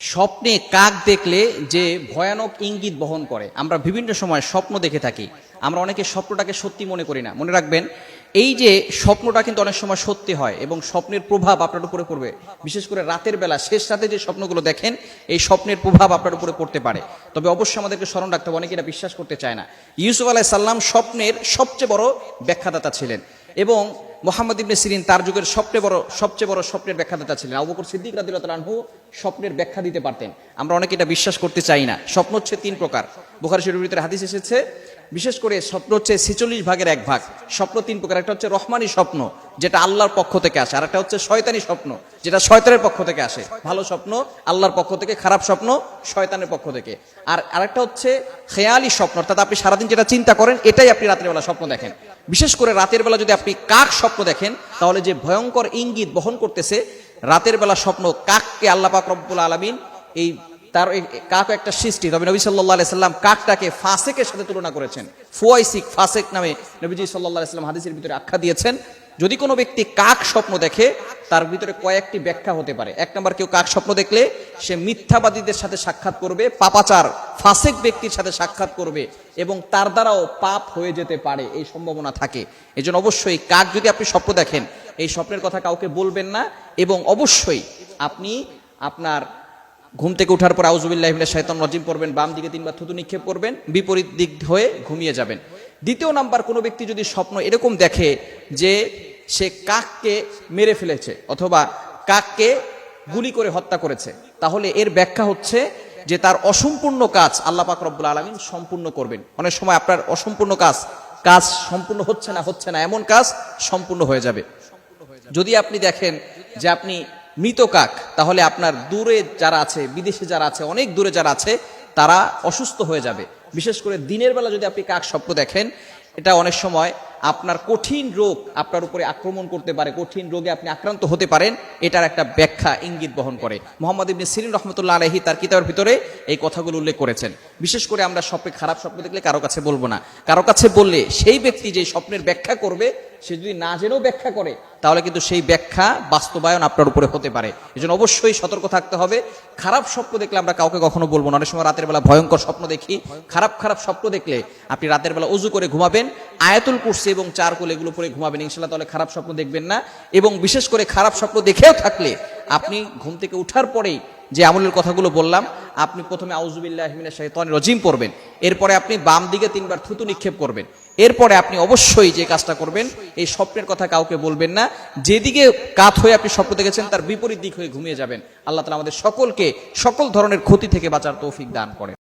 স্বপ্নে কাক দেখলে যে ভয়ানক ইঙ্গিত বহন করে। আমরা বিভিন্ন সময় স্বপ্ন দেখে থাকি, আমরা অনেকে স্বপ্নটাকে সত্যি মনে করি না। মনে রাখবেন, এই যে স্বপ্নটা কিন্তু অনেক সময় সত্যি হয় এবং স্বপ্নের প্রভাব আপনার উপরে পড়বে। বিশেষ করে রাতের বেলা শেষ রাতে যে স্বপ্নগুলো দেখেন, এই স্বপ্নের প্রভাব আপনার উপরে পড়তে পারে। তবে অবশ্যই আমাদেরকে স্মরণ রাখতে হবে, অনেকে এটা বিশ্বাস করতে চায় না। ইউসুফ আলাইহিস সালাম স্বপ্নের সবচেয়ে বড় ব্যাখ্যাদাতা ছিলেন এবং মুহাম্মদ ইবনে সিরিন তার যুগের সবচেয়ে বড় স্বপ্নের ব্যাখ্যাদাতা ছিলেন। আবু বকর সিদ্দিক রাদিয়াল্লাহু তাআলা আনহু স্বপ্নের ব্যাখ্যা দিতে পারতেন। আমরা অনেকে এটা বিশ্বাস করতে চাই না। স্বপ্ন হচ্ছে তিন প্রকার, বুখারী শরীফের ভিতরে হাদিস এসেছে। বিশেষ করে স্বপ্ন হচ্ছে 46 ভাগের এক ভাগ। স্বপ্ন তিন প্রকার, একটা হচ্ছে রহমানি স্বপ্ন, যেটা আল্লাহর পক্ষ থেকে আসে, আর একটা হচ্ছে শয়তানি স্বপ্ন, যেটা শয়তানের পক্ষ থেকে আসে। ভালো স্বপ্ন আল্লাহর পক্ষ থেকে, খারাপ স্বপ্ন শয়তানের পক্ষ থেকে। আর আরেকটা হচ্ছে খেয়ালি স্বপ্ন, অর্থাৎ আপনি সারাদিন যেটা চিন্তা করেন এটাই আপনি রাতের বেলা স্বপ্ন দেখেন। বিশেষ করে রাতের বেলা যদি আপনি কাক স্বপ্ন দেখেন, তাহলে যে ভয়ঙ্কর ইঙ্গিত বহন করতেছে রাতের বেলা স্বপ্ন, কাককে আল্লাহ পাক রব্বুল আলামিন এই তার কাক একটা সৃষ্টি। তবে নবী সাল্লাল্লাহু আলাইহি সাল্লাম কাকটাকে ফাসেকের সাথে তুলনা করেছেন। ফুয়াইসিক, ফাসেক নামে নবীজি সাল্লাল্লাহু আলাইহি সাল্লাম হাদিসের ভিতরে আখ্যা দিয়েছেন। যদি কোনো ব্যক্তি কাক স্বপ্ন দেখে, তার ভিতরে কয়েকটি ব্যাখ্যা হতে পারে। এক নম্বর, কেউ কাক স্বপ্ন দেখলে সে মিথ্যাবাদীদের সাথে সাক্ষাৎ করবে, পাপাচার ফাসেক ব্যক্তির সাথে সাক্ষাৎ করবে এবং তার দ্বারাও পাপ হয়ে যেতে পারে, এই সম্ভাবনা থাকে। এজন্য অবশ্যই কাক যদি আপনি স্বপ্ন দেখেন, এই স্বপ্নের কথা কাউকে বলবেন না এবং অবশ্যই আপনি আপনার ঘুম থেকে ওঠার পর আউযুবিল্লাহি মিনাশ শাইতানির রাজিম পড়বেন, বাম দিকে তিনবার থুতু নিক্ষেপ করবেন, বিপরীত দিক হয়ে ঘুমিয়ে যাবেন। দ্বিতীয় নাম্বার, কোনো ব্যক্তি যদি স্বপ্ন এরকম দেখে যে সে কাককে মেরে ফেলেছে অথবা কাককে গুলি করে হত্যা করেছে, তাহলে এর ব্যাখ্যা হচ্ছে যে তার অসম্পূর্ণ কাজ আল্লাহ পাক রব্বুল আলামিন সম্পূর্ণ করবেন। অনেক সময় আপনার অসম্পূর্ণ কাজ সম্পূর্ণ হচ্ছে না এমন কাজ সম্পূর্ণ হয়ে যাবে। যদি আপনি দেখেন যে আপনি মৃত কাক, তাহলে আপনার দূরে যারা আছে, বিদেশে যারা আছে, অনেক দূরে যারা আছে, তারা অসুস্থ হয়ে যাবে। বিশেষ করে দিনের বেলা যদি আপনি কাক স্বপ্ন দেখেন, এটা অনেক সময় আপনার কঠিন রোগ আপনার উপরে আক্রমণ করতে পারে, কঠিন রোগে আপনি আক্রান্ত হতে পারেন, এটার একটা ব্যাখ্যা ইঙ্গিত বহন করে। মুহাম্মদ ইবনে সিরিন রাহমাতুল্লাহ আলাইহি তার কিতাবের ভিতরে এই কথাগুলো উল্লেখ করেছেন। বিশেষ করে আমরা স্বপ্নে খারাপ স্বপ্ন দেখলে কারো কাছে বলবো না। কারো কাছে বললে সেই ব্যক্তি যে স্বপ্নের ব্যাখ্যা করবে, সে যদি না জেনেও ব্যাখ্যা করে, তাহলে কিন্তু সেই ব্যাখ্যা বাস্তবায়ন আপনার উপরে হতে পারে। এজন্য অবশ্যই সতর্ক থাকতে হবে। খারাপ স্বপ্ন দেখলে আমরা কাউকে কখনো বলবো না। অনেক সময় রাতের বেলা ভয়ঙ্কর স্বপ্ন দেখি। খারাপ স্বপ্ন দেখলে আপনি রাতের বেলা ওযু করে ঘুমাবেন, আয়াতুল কুরসি এবং 4 কোল এগুলো পরে ঘুমাবেন, ইনশাআল্লাহ তাহলে খারাপ স্বপ্ন দেখবেন না। এবং বিশেষ করে খারাপ স্বপ্ন দেখেও থাকলে আপনি ঘুম থেকে ওঠার পরেই যে আমলের কথাগুলো বললাম, আপনি প্রথমে আউযুবিল্লাহি মিনাশ শাইতানির রাজিম পড়বেন, এরপরে আপনি বাম দিকে 3 বার থুতু নিক্ষেপ করবেন। এরপরে আপনি অবশ্যই যে কাজটা করবেন, এই স্বপ্নের কথা কাউকে বলবেন না। যেদিকে কাত হয়ে আপনি স্বপ্ন দেখেছেন তার বিপরীত দিক হয়ে ঘুমিয়ে যাবেন। আল্লাহ তাআলা আমাদের সকলকে সকল ধরনের ক্ষতি থেকে বাঁচার তৌফিক দান করেন।